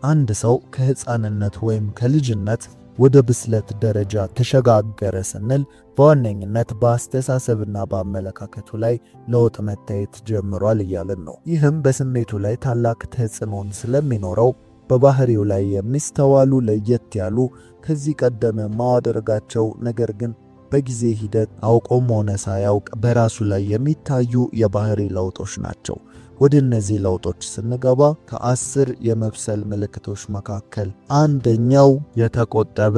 S1: አንድ ሰው ከህፃንነት ወይም ከልጅነት ወደ ብስለት ደረጃ ተሸጋገረ ስንል በዋነኝነት በአስተሳሰብና በአመለካከቱ ላይ ለውጥ መታየት ጀምሯል እያልን ነው። ይህም በስሜቱ ላይ ታላቅ ተጽዕኖን ስለሚኖረው በባህሪው ላይ የሚስተዋሉ ለየት ያሉ ከዚህ ቀደም ማድረጋቸው ነገር ግን በጊዜ ሂደት አውቆም ሆነ ሳያውቅ በራሱ ላይ የሚታዩ የባህሪ ለውጦች ናቸው። ወደ እነዚህ ለውጦች ስንገባ ከ10 የመብሰል ምልክቶች መካከል አንደኛው የተቆጠበ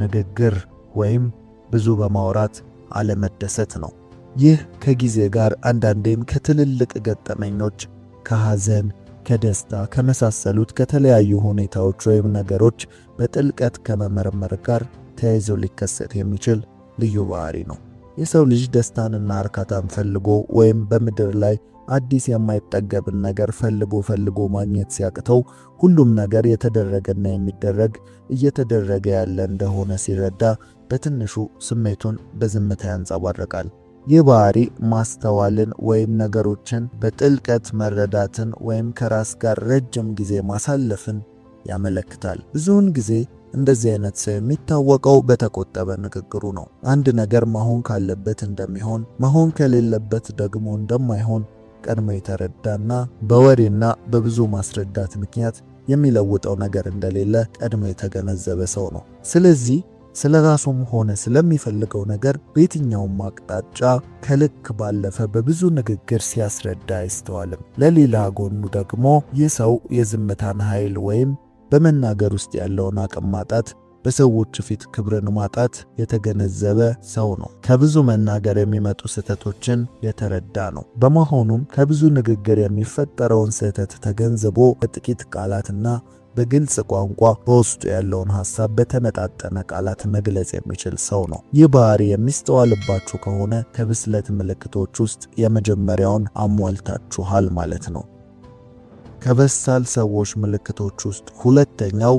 S1: ንግግር ወይም ብዙ በማውራት አለመደሰት ነው። ይህ ከጊዜ ጋር አንዳንዴም ከትልልቅ ገጠመኞች፣ ከሐዘን፣ ከደስታ ከመሳሰሉት ከተለያዩ ሁኔታዎች ወይም ነገሮች በጥልቀት ከመመርመር ጋር ተያይዞ ሊከሰት የሚችል ልዩ ባህሪ ነው። የሰው ልጅ ደስታንና እርካታን ፈልጎ ወይም በምድር ላይ አዲስ የማይጠገብን ነገር ፈልጎ ማግኘት ሲያቅተው ሁሉም ነገር የተደረገና የሚደረግ እየተደረገ ያለ እንደሆነ ሲረዳ በትንሹ ስሜቱን በዝምታ ያንጸባርቃል። ይህ ባህሪ ማስተዋልን ወይም ነገሮችን በጥልቀት መረዳትን ወይም ከራስ ጋር ረጅም ጊዜ ማሳለፍን ያመለክታል። ብዙውን ጊዜ እንደዚህ አይነት ሰው የሚታወቀው በተቆጠበ ንግግሩ ነው። አንድ ነገር መሆን ካለበት እንደሚሆን፣ መሆን ከሌለበት ደግሞ እንደማይሆን ቀድሞ የተረዳና በወሬና በብዙ ማስረዳት ምክንያት የሚለውጠው ነገር እንደሌለ ቀድሞ የተገነዘበ ሰው ነው። ስለዚህ ስለ ራሱም ሆነ ስለሚፈልገው ነገር በየትኛውም አቅጣጫ ከልክ ባለፈ በብዙ ንግግር ሲያስረዳ አይስተዋልም። ለሌላ ጎኑ ደግሞ ይህ ሰው የዝምታን ኃይል ወይም በመናገር ውስጥ ያለውን አቅም ማጣት፣ በሰዎች ፊት ክብርን ማጣት የተገነዘበ ሰው ነው። ከብዙ መናገር የሚመጡ ስህተቶችን የተረዳ ነው። በመሆኑም ከብዙ ንግግር የሚፈጠረውን ስህተት ተገንዝቦ በጥቂት ቃላትና በግልጽ ቋንቋ በውስጡ ያለውን ሐሳብ በተመጣጠነ ቃላት መግለጽ የሚችል ሰው ነው። ይህ ባህሪ የሚስተዋልባችሁ ከሆነ ከብስለት ምልክቶች ውስጥ የመጀመሪያውን አሟልታችኋል ማለት ነው። ከበሳል ሰዎች ምልክቶች ውስጥ ሁለተኛው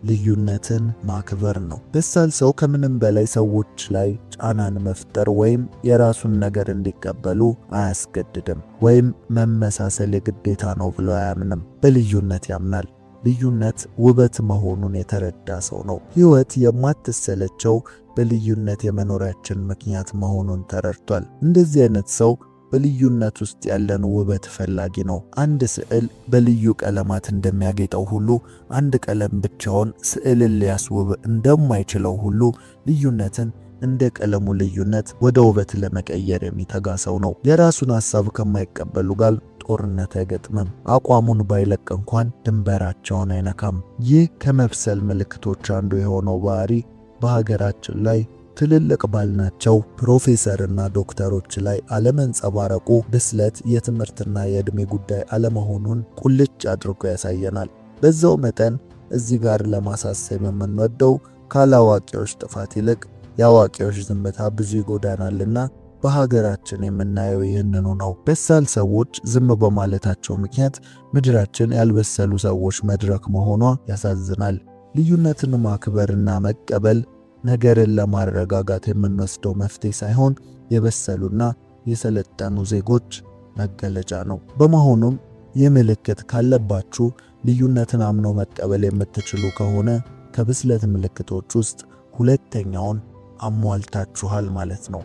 S1: ልዩነትን ማክበር ነው። በሳል ሰው ከምንም በላይ ሰዎች ላይ ጫናን መፍጠር ወይም የራሱን ነገር እንዲቀበሉ አያስገድድም፣ ወይም መመሳሰል የግዴታ ነው ብሎ አያምንም። በልዩነት ያምናል። ልዩነት ውበት መሆኑን የተረዳ ሰው ነው። ሕይወት የማትሰለቸው በልዩነት የመኖሪያችን ምክንያት መሆኑን ተረድቷል። እንደዚህ አይነት ሰው በልዩነት ውስጥ ያለን ውበት ፈላጊ ነው። አንድ ስዕል በልዩ ቀለማት እንደሚያጌጠው ሁሉ አንድ ቀለም ብቻውን ስዕልን ሊያስውብ እንደማይችለው ሁሉ ልዩነትን እንደ ቀለሙ ልዩነት ወደ ውበት ለመቀየር የሚተጋ ሰው ነው። የራሱን ሐሳብ ከማይቀበሉ ጋር ጦርነት አይገጥምም። አቋሙን ባይለቅ እንኳን ድንበራቸውን አይነካም። ይህ ከመብሰል ምልክቶች አንዱ የሆነው ባህሪ በሀገራችን ላይ ትልልቅ ባልናቸው ፕሮፌሰርና ዶክተሮች ላይ አለመንጸባረቁ ብስለት የትምህርትና የዕድሜ ጉዳይ አለመሆኑን ቁልጭ አድርጎ ያሳየናል። በዛው መጠን እዚህ ጋር ለማሳሰብ የምንወደው ካላዋቂዎች ጥፋት ይልቅ የአዋቂዎች ዝምታ ብዙ ይጎዳናልና በሀገራችን የምናየው ይህንኑ ነው። በሳል ሰዎች ዝም በማለታቸው ምክንያት ምድራችን ያልበሰሉ ሰዎች መድረክ መሆኗ ያሳዝናል። ልዩነትን ማክበርና መቀበል ነገርን ለማረጋጋት የምንወስደው መፍትሄ ሳይሆን የበሰሉና የሰለጠኑ ዜጎች መገለጫ ነው። በመሆኑም ይህ ምልክት ካለባችሁ ልዩነትን አምኖ መቀበል የምትችሉ ከሆነ ከብስለት ምልክቶች ውስጥ ሁለተኛውን አሟልታችኋል ማለት ነው።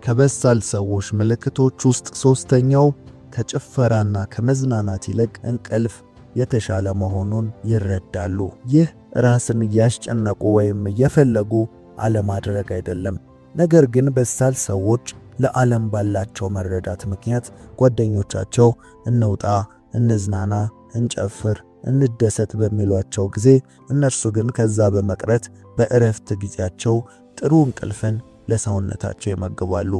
S1: ከበሳል ሰዎች ምልክቶች ውስጥ ሶስተኛው ከጭፈራና ከመዝናናት ይልቅ እንቅልፍ የተሻለ መሆኑን ይረዳሉ። ይህ ራስን እያስጨነቁ ወይም እየፈለጉ አለማድረግ አይደለም። ነገር ግን በሳል ሰዎች ለዓለም ባላቸው መረዳት ምክንያት ጓደኞቻቸው እንውጣ፣ እንዝናና፣ እንጨፍር፣ እንደሰት በሚሏቸው ጊዜ እነርሱ ግን ከዛ በመቅረት በእረፍት ጊዜያቸው ጥሩ እንቅልፍን ለሰውነታቸው ይመግባሉ።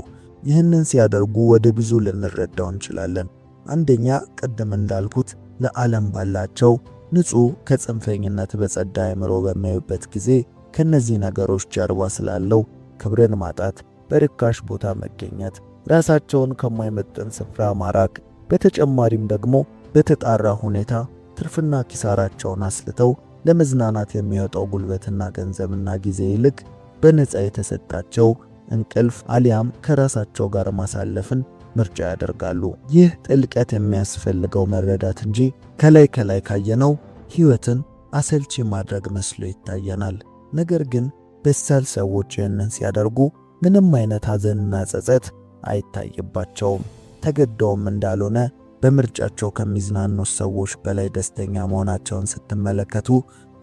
S1: ይህንን ሲያደርጉ ወደ ብዙ ልንረዳው እንችላለን። አንደኛ፣ ቅድም እንዳልኩት ለዓለም ባላቸው ንጹህ ከጽንፈኝነት በጸዳ አእምሮ በሚያዩበት ጊዜ ከነዚህ ነገሮች ጀርባ ስላለው ክብርን ማጣት፣ በርካሽ ቦታ መገኘት፣ ራሳቸውን ከማይመጥን ስፍራ ማራቅ፣ በተጨማሪም ደግሞ በተጣራ ሁኔታ ትርፍና ኪሳራቸውን አስልተው ለመዝናናት የሚወጣው ጉልበትና ገንዘብና ጊዜ ይልቅ በነፃ የተሰጣቸው እንቅልፍ አሊያም ከራሳቸው ጋር ማሳለፍን ምርጫ ያደርጋሉ። ይህ ጥልቀት የሚያስፈልገው መረዳት እንጂ ከላይ ካየነው ሕይወትን አሰልቺ ማድረግ መስሎ ይታየናል። ነገር ግን በሳል ሰዎች ይህንን ሲያደርጉ ምንም አይነት ሐዘንና ጸጸት አይታይባቸውም። ተገደውም እንዳልሆነ በምርጫቸው ከሚዝናኑት ሰዎች በላይ ደስተኛ መሆናቸውን ስትመለከቱ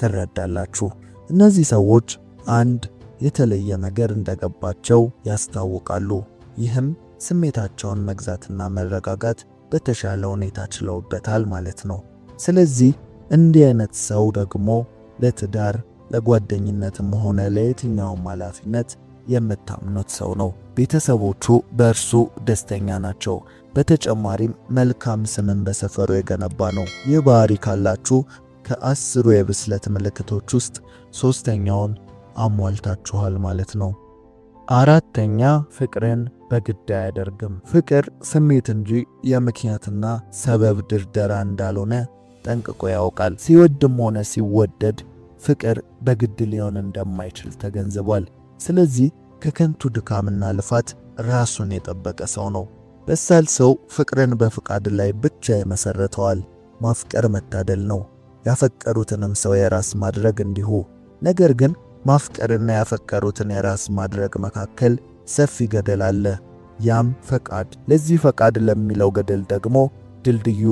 S1: ትረዳላችሁ። እነዚህ ሰዎች አንድ የተለየ ነገር እንደገባቸው ያስታውቃሉ። ይህም ስሜታቸውን መግዛትና መረጋጋት በተሻለ ሁኔታ ችለውበታል ማለት ነው። ስለዚህ እንዲህ አይነት ሰው ደግሞ ለትዳር ለጓደኝነትም ሆነ ለየትኛውም ኃላፊነት የምታምኑት ሰው ነው። ቤተሰቦቹ በእርሱ ደስተኛ ናቸው። በተጨማሪም መልካም ስምን በሰፈሩ የገነባ ነው። ይህ ባህሪ ካላችሁ ከ10 የብስለት ምልክቶች ውስጥ 3ኛውን አሟልታችኋል ማለት ነው። 4ኛ ፍቅርን በግድ አያደርግም። ፍቅር ስሜት እንጂ የምክንያትና ሰበብ ድርደራ እንዳልሆነ ጠንቅቆ ያውቃል። ሲወድም ሆነ ሲወደድ ፍቅር በግድ ሊሆን እንደማይችል ተገንዝቧል። ስለዚህ ከከንቱ ድካምና ልፋት ራሱን የጠበቀ ሰው ነው። በሳል ሰው ፍቅርን በፍቃድ ላይ ብቻ ይመሰርተዋል። ማፍቀር መታደል ነው፣ ያፈቀሩትንም ሰው የራስ ማድረግ እንዲሁ። ነገር ግን ማፍቀርና ያፈቀሩትን የራስ ማድረግ መካከል ሰፊ ገደል አለ፣ ያም ፈቃድ። ለዚህ ፈቃድ ለሚለው ገደል ደግሞ ድልድዩ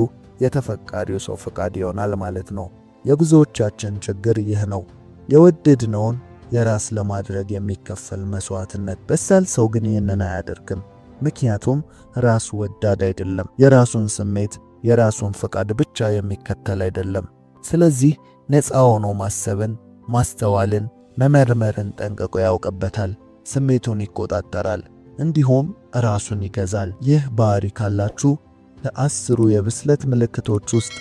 S1: የተፈቃሪው ሰው ፈቃድ ይሆናል ማለት ነው። የብዙዎቻችን ችግር ይህ ነው፣ የወደድነውን የራስ ለማድረግ የሚከፈል መስዋዕትነት። በሳል ሰው ግን ይህንን አያደርግም፣ ምክንያቱም ራሱ ወዳድ አይደለም። የራሱን ስሜት የራሱን ፈቃድ ብቻ የሚከተል አይደለም። ስለዚህ ነፃ ሆኖ ማሰብን፣ ማስተዋልን፣ መመርመርን ጠንቅቆ ያውቅበታል። ስሜቱን ይቆጣጠራል፣ እንዲሁም ራሱን ይገዛል። ይህ ባህሪ ካላችሁ ከ10 የብስለት ምልክቶች ውስጥ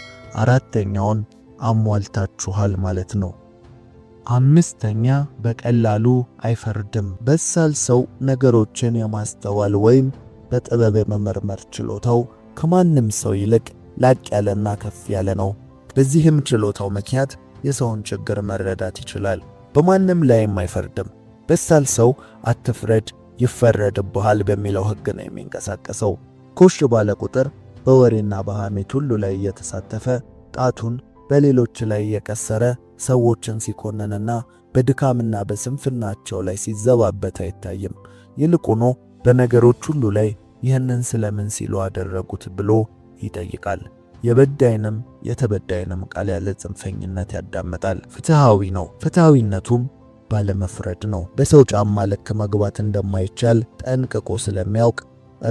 S1: 4ኛውን አሟልታችኋል ማለት ነው። 5ኛ በቀላሉ አይፈርድም። በሳል ሰው ነገሮችን የማስተዋል ወይም በጥበብ የመመርመር ችሎታው ከማንም ሰው ይልቅ ላቅ ያለና ከፍ ያለ ነው። በዚህም ችሎታው ምክንያት የሰውን ችግር መረዳት ይችላል። በማንም ላይም አይፈርድም። በሳል ሰው አትፍረድ ይፈረድብሃል በሚለው ሕግ ነው የሚንቀሳቀሰው። ኮሽ ባለ ቁጥር በወሬና በሐሜት ሁሉ ላይ እየተሳተፈ ጣቱን በሌሎች ላይ እየቀሰረ ሰዎችን ሲኮንንና በድካምና በስንፍናቸው ላይ ሲዘባበት አይታይም። ይልቁኑ በነገሮች ሁሉ ላይ ይህንን ስለምን ሲሉ አደረጉት ብሎ ይጠይቃል። የበዳይንም የተበዳይንም ቃል ያለ ጽንፈኝነት ያዳምጣል። ፍትሃዊ ነው። ፍትሃዊነቱም ባለመፍረድ ነው። በሰው ጫማ ልክ መግባት እንደማይቻል ጠንቅቆ ስለሚያውቅ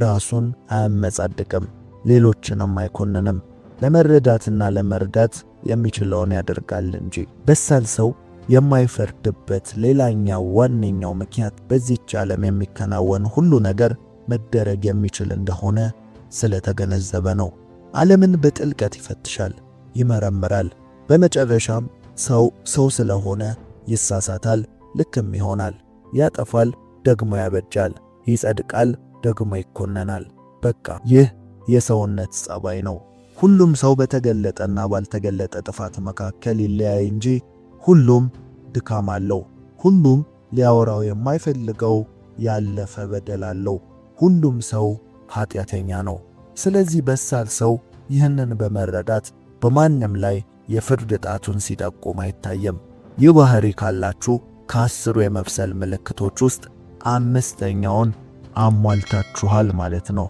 S1: ራሱን አያመጻድቅም፣ ሌሎችንም አይኮንንም። ለመረዳትና ለመርዳት የሚችለውን ያደርጋል እንጂ። በሳል ሰው የማይፈርድበት ሌላኛው ዋነኛው ምክንያት በዚህች ዓለም የሚከናወን ሁሉ ነገር መደረግ የሚችል እንደሆነ ስለተገነዘበ ነው። ዓለምን በጥልቀት ይፈትሻል፣ ይመረምራል። በመጨረሻም ሰው ስለሆነ ይሳሳታል፣ ልክም ይሆናል። ያጠፋል፣ ደግሞ ያበጃል። ይጸድቃል፣ ደግሞ ይኮነናል። በቃ ይህ የሰውነት ጸባይ ነው። ሁሉም ሰው በተገለጠና ባልተገለጠ ጥፋት መካከል ይለያይ እንጂ ሁሉም ድካም አለው። ሁሉም ሊያወራው የማይፈልገው ያለፈ በደል አለው። ሁሉም ሰው ኃጢአተኛ ነው። ስለዚህ በሳል ሰው ይህንን በመረዳት በማንም ላይ የፍርድ ጣቱን ሲጠቁም አይታየም። ይህ ባህሪ ካላችሁ ከ10 የመብሰል ምልክቶች ውስጥ 5ኛውን አሟልታችኋል ማለት ነው።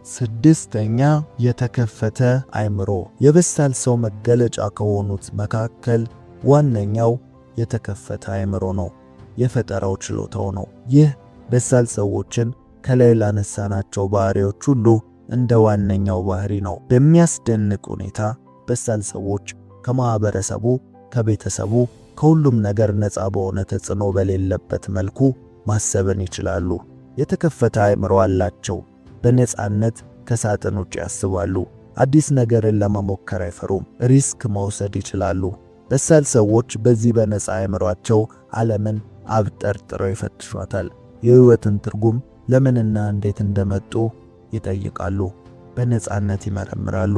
S1: 6ኛ የተከፈተ አእምሮ። የበሳል ሰው መገለጫ ከሆኑት መካከል ዋነኛው የተከፈተ አእምሮ ነው፣ የፈጠራው ችሎታው ነው። ይህ በሳል ሰዎችን ከላይ ላነሳናቸው ባህሪዎች ሁሉ እንደ ዋነኛው ባህሪ ነው። በሚያስደንቅ ሁኔታ በሳል ሰዎች ከማህበረሰቡ፣ ከቤተሰቡ፣ ከሁሉም ነገር ነፃ በሆነ ተጽዕኖ በሌለበት መልኩ ማሰብን ይችላሉ። የተከፈተ አእምሮ አላቸው። በነፃነት ከሳጥን ውጭ ያስባሉ። አዲስ ነገርን ለመሞከር አይፈሩም። ሪስክ መውሰድ ይችላሉ። በሳል ሰዎች በዚህ በነፃ አእምሯቸው ዓለምን አብጠርጥረው ይፈትሿታል። የሕይወትን ትርጉም ለምንና እንዴት እንደመጡ ይጠይቃሉ። በነፃነት ይመረምራሉ።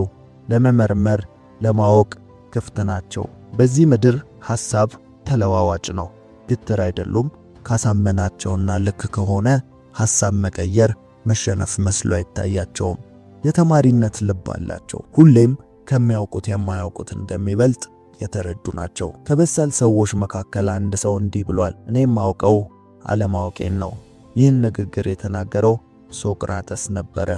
S1: ለመመርመር ለማወቅ ክፍት ናቸው። በዚህ ምድር ሐሳብ ተለዋዋጭ ነው። ግትር አይደሉም። ካሳመናቸውና ልክ ከሆነ ሐሳብ መቀየር መሸነፍ መስሎ አይታያቸውም። የተማሪነት ልብ አላቸው። ሁሌም ከሚያውቁት የማያውቁት እንደሚበልጥ የተረዱ ናቸው። ከበሳል ሰዎች መካከል አንድ ሰው እንዲህ ብሏል፣ እኔ የማውቀው አለማወቄን ነው። ይህን ንግግር የተናገረው ሶቅራጠስ ነበረ።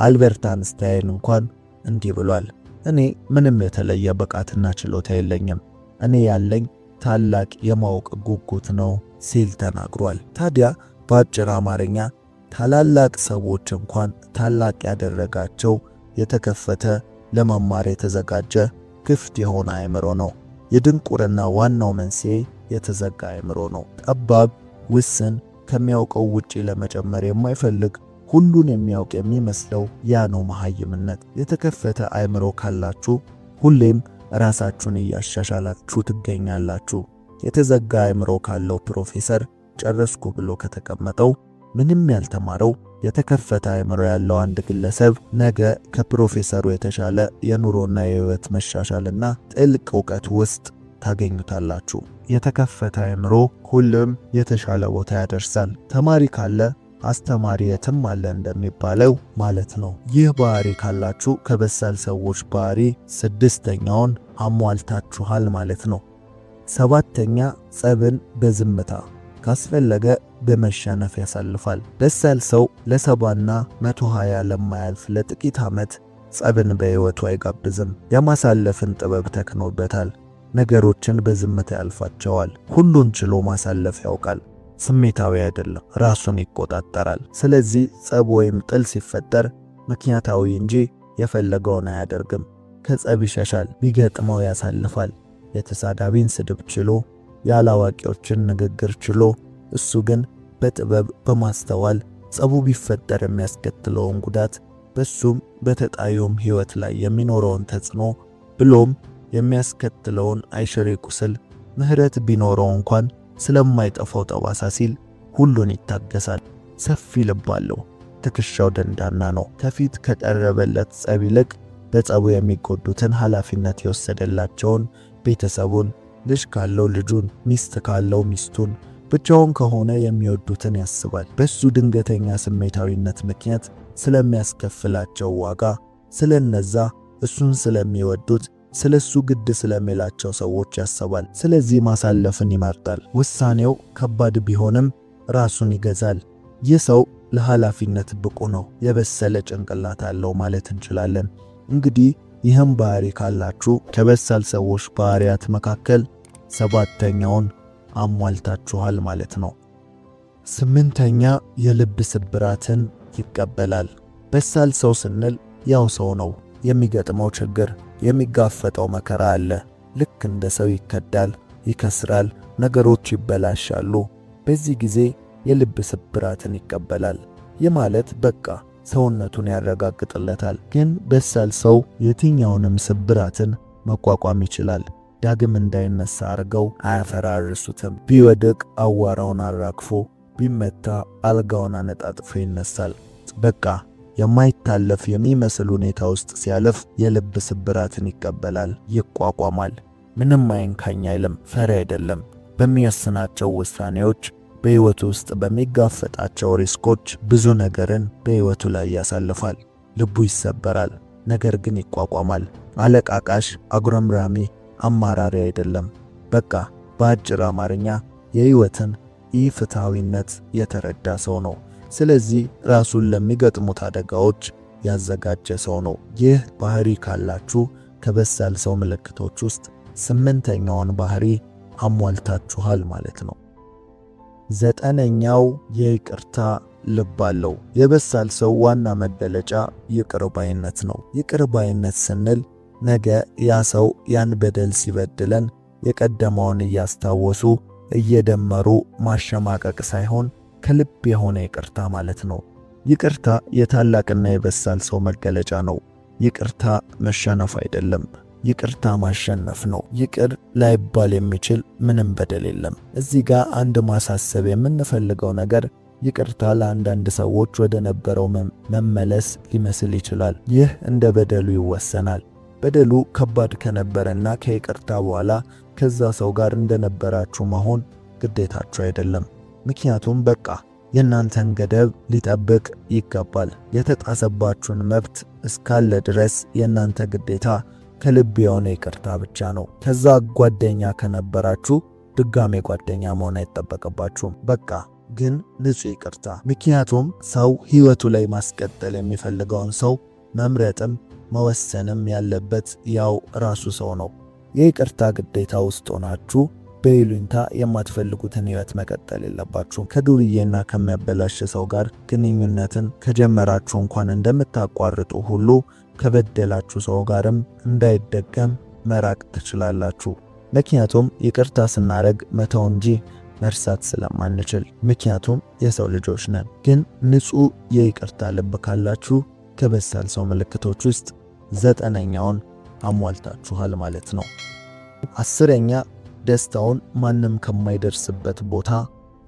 S1: አልበርት አንስታይን እንኳን እንዲህ ብሏል፣ እኔ ምንም የተለየ ብቃትና ችሎታ የለኝም፣ እኔ ያለኝ ታላቅ የማወቅ ጉጉት ነው ሲል ተናግሯል። ታዲያ በአጭር አማርኛ ታላላቅ ሰዎች እንኳን ታላቅ ያደረጋቸው የተከፈተ ለመማር የተዘጋጀ ክፍት የሆነ አእምሮ ነው። የድንቁርና ዋናው መንስኤ የተዘጋ አእምሮ ነው። ጠባብ፣ ውስን፣ ከሚያውቀው ውጪ ለመጨመር የማይፈልግ ሁሉን የሚያውቅ የሚመስለው ያ ነው መሃይምነት። የተከፈተ አእምሮ ካላችሁ ሁሌም ራሳችሁን እያሻሻላችሁ ትገኛላችሁ። የተዘጋ አእምሮ ካለው ፕሮፌሰር ጨረስኩ ብሎ ከተቀመጠው ምንም ያልተማረው የተከፈተ አእምሮ ያለው አንድ ግለሰብ ነገ ከፕሮፌሰሩ የተሻለ የኑሮና የህይወት መሻሻልና ጥልቅ ዕውቀት ውስጥ ታገኙታላችሁ። የተከፈተ አእምሮ ሁሉም የተሻለ ቦታ ያደርሳል። ተማሪ ካለ አስተማሪ የትም አለ እንደሚባለው ማለት ነው። ይህ ባህሪ ካላችሁ ከበሳል ሰዎች ባህሪ ስድስተኛውን አሟልታችኋል ማለት ነው። ሰባተኛ ጸብን በዝምታ ካስፈለገ በመሸነፍ ያሳልፋል። በሳል ሰው ለ70ና 120 ለማያልፍ ለጥቂት ዓመት ጸብን በሕይወቱ አይጋብዝም። የማሳለፍን ጥበብ ተክኖበታል። ነገሮችን በዝምታ ያልፋቸዋል። ሁሉን ችሎ ማሳለፍ ያውቃል። ስሜታዊ አይደለም፣ ራሱን ይቆጣጠራል። ስለዚህ ጸብ ወይም ጥል ሲፈጠር ምክንያታዊ እንጂ የፈለገውን አያደርግም። ከጸብ ይሸሻል፣ ቢገጥመው ያሳልፋል። የተሳዳቢን ስድብ ችሎ ያላዋቂዎችን ንግግር ችሎ እሱ ግን በጥበብ በማስተዋል ጸቡ ቢፈጠር የሚያስከትለውን ጉዳት በሱም በተጣዩም ሕይወት ላይ የሚኖረውን ተጽዕኖ ብሎም የሚያስከትለውን አይሽሬ ቁስል ምህረት ቢኖረው እንኳን ስለማይጠፋው ጠባሳ ሲል ሁሉን ይታገሳል። ሰፊ ልብ አለው። ትከሻው ደንዳና ነው። ከፊት ከቀረበለት ጸብ ይልቅ በጸቡ የሚጎዱትን ኃላፊነት የወሰደላቸውን ቤተሰቡን፣ ልጅ ካለው ልጁን፣ ሚስት ካለው ሚስቱን፣ ብቻውን ከሆነ የሚወዱትን ያስባል። በሱ ድንገተኛ ስሜታዊነት ምክንያት ስለሚያስከፍላቸው ዋጋ፣ ስለነዛ እሱን ስለሚወዱት፣ ስለሱ ግድ ስለሚላቸው ሰዎች ያስባል። ስለዚህ ማሳለፍን ይመርጣል። ውሳኔው ከባድ ቢሆንም ራሱን ይገዛል። ይህ ሰው ለኃላፊነት ብቁ ነው። የበሰለ ጭንቅላት አለው ማለት እንችላለን። እንግዲህ ይህም ባህሪ ካላችሁ ከበሳል ሰዎች ባህሪያት መካከል ሰባተኛውን አሟልታችኋል ማለት ነው። ስምንተኛ የልብ ስብራትን ይቀበላል። በሳል ሰው ስንል ያው ሰው ነው። የሚገጥመው ችግር፣ የሚጋፈጠው መከራ አለ። ልክ እንደ ሰው ይከዳል፣ ይከስራል፣ ነገሮች ይበላሻሉ። በዚህ ጊዜ የልብ ስብራትን ይቀበላል። ይህ ማለት በቃ ሰውነቱን ያረጋግጥለታል። ግን በሳል ሰው የትኛውንም ስብራትን መቋቋም ይችላል። ዳግም እንዳይነሳ አርገው አያፈራርሱትም። ቢወድቅ አዋራውን አራግፎ፣ ቢመታ አልጋውን አነጣጥፎ ይነሳል። በቃ የማይታለፍ የሚመስል ሁኔታ ውስጥ ሲያልፍ የልብ ስብራትን ይቀበላል፣ ይቋቋማል። ምንም አይንካኝ አይልም፣ ፈሪ አይደለም። በሚወስናቸው ውሳኔዎች፣ በሕይወቱ ውስጥ በሚጋፈጣቸው ሪስኮች ብዙ ነገርን በሕይወቱ ላይ ያሳልፋል። ልቡ ይሰበራል፣ ነገር ግን ይቋቋማል። አለቃቃሽ፣ አጉረምራሚ፣ አማራሪ አይደለም። በቃ በአጭር አማርኛ የሕይወትን ኢፍትሃዊነት የተረዳ ሰው ነው። ስለዚህ ራሱን ለሚገጥሙት አደጋዎች ያዘጋጀ ሰው ነው። ይህ ባህሪ ካላችሁ ከበሳል ሰው ምልክቶች ውስጥ ስምንተኛውን ባህሪ አሟልታችኋል ማለት ነው። ዘጠነኛው የይቅርታ ልብ አለው። የበሳል ሰው ዋና መገለጫ ይቅር ባይነት ነው። ይቅር ባይነት ስንል ነገ ያ ሰው ያን በደል ሲበድለን የቀደመውን እያስታወሱ እየደመሩ ማሸማቀቅ ሳይሆን ከልብ የሆነ ይቅርታ ማለት ነው። ይቅርታ የታላቅና የበሳል ሰው መገለጫ ነው። ይቅርታ መሸነፍ አይደለም፣ ይቅርታ ማሸነፍ ነው። ይቅር ላይባል የሚችል ምንም በደል የለም። እዚህ ጋር አንድ ማሳሰብ የምንፈልገው ነገር ይቅርታ ለአንዳንድ ሰዎች ወደ ነበረው መመለስ ሊመስል ይችላል። ይህ እንደ በደሉ ይወሰናል። በደሉ ከባድ ከነበረና ከይቅርታ በኋላ ከዛ ሰው ጋር እንደነበራችሁ መሆን ግዴታችሁ አይደለም። ምክንያቱም በቃ የእናንተን ገደብ ሊጠብቅ ይገባል። የተጣሰባችሁን መብት እስካለ ድረስ የእናንተ ግዴታ ከልብ የሆነ ይቅርታ ብቻ ነው። ከዛ ጓደኛ ከነበራችሁ ድጋሜ ጓደኛ መሆን አይጠበቅባችሁም። በቃ ግን ንጹህ ይቅርታ። ምክንያቱም ሰው ሕይወቱ ላይ ማስቀጠል የሚፈልገውን ሰው መምረጥም መወሰንም ያለበት ያው ራሱ ሰው ነው። የይቅርታ ግዴታ ውስጥ ሆናችሁ በይሉኝታ የማትፈልጉትን ህይወት መቀጠል የለባችሁም። ከዱርዬና ከሚያበላሽ ሰው ጋር ግንኙነትን ከጀመራችሁ እንኳን እንደምታቋርጡ ሁሉ ከበደላችሁ ሰው ጋርም እንዳይደገም መራቅ ትችላላችሁ። ምክንያቱም ይቅርታ ስናደርግ መተው እንጂ መርሳት ስለማንችል፣ ምክንያቱም የሰው ልጆች ነን። ግን ንጹህ የይቅርታ ልብ ካላችሁ ከበሳል ሰው ምልክቶች ውስጥ 9ኛውን አሟልታችኋል ማለት ነው። 10ኛ ደስታውን ማንም ከማይደርስበት ቦታ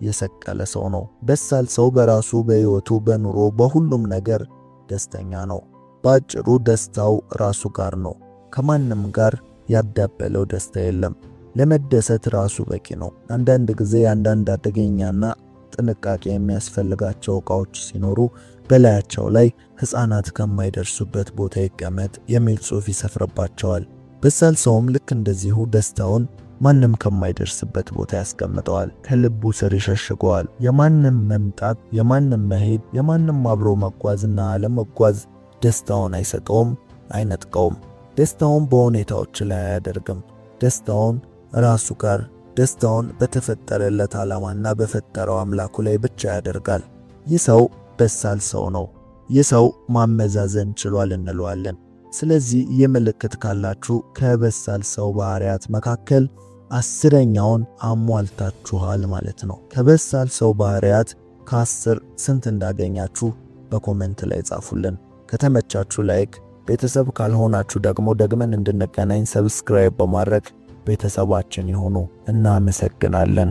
S1: የሰቀለ ሰው ነው። በሳል ሰው በራሱ በህይወቱ፣ በኑሮ፣ በሁሉም ነገር ደስተኛ ነው። በአጭሩ ደስታው ራሱ ጋር ነው። ከማንም ጋር ያዳበለው ደስታ የለም። ለመደሰት ራሱ በቂ ነው። አንዳንድ ጊዜ አንዳንድ አደገኛና ጥንቃቄ የሚያስፈልጋቸው ዕቃዎች ሲኖሩ በላያቸው ላይ ሕፃናት ከማይደርሱበት ቦታ ይቀመጥ የሚል ጽሑፍ ይሰፍርባቸዋል። በሳል ሰውም ልክ እንደዚሁ ደስታውን ማንም ከማይደርስበት ቦታ ያስቀምጠዋል፣ ከልቡ ስር ይሸሽገዋል። የማንም መምጣት፣ የማንም መሄድ፣ የማንም አብሮ መጓዝና አለመጓዝ ደስታውን አይሰጠውም፣ አይነጥቀውም። ደስታውን በሁኔታዎች ላይ አያደርግም። ደስታውን ራሱ ጋር፣ ደስታውን በተፈጠረለት ዓላማና በፈጠረው አምላኩ ላይ ብቻ ያደርጋል። ይህ ሰው በሳል ሰው ነው። ይህ ሰው ማመዛዘን ችሏል እንለዋለን። ስለዚህ ይህ ምልክት ካላችሁ ከበሳል ሰው ባህሪያት መካከል 10ኛውን አሟልታችኋል ማለት ነው። ከበሳል ሰው ባህሪያት ከ10 ስንት እንዳገኛችሁ በኮሜንት ላይ ጻፉልን። ከተመቻችሁ ላይክ፣ ቤተሰብ ካልሆናችሁ ደግሞ ደግመን እንድንገናኝ ሰብስክራይብ በማድረግ ቤተሰባችን ይሁኑ። እናመሰግናለን።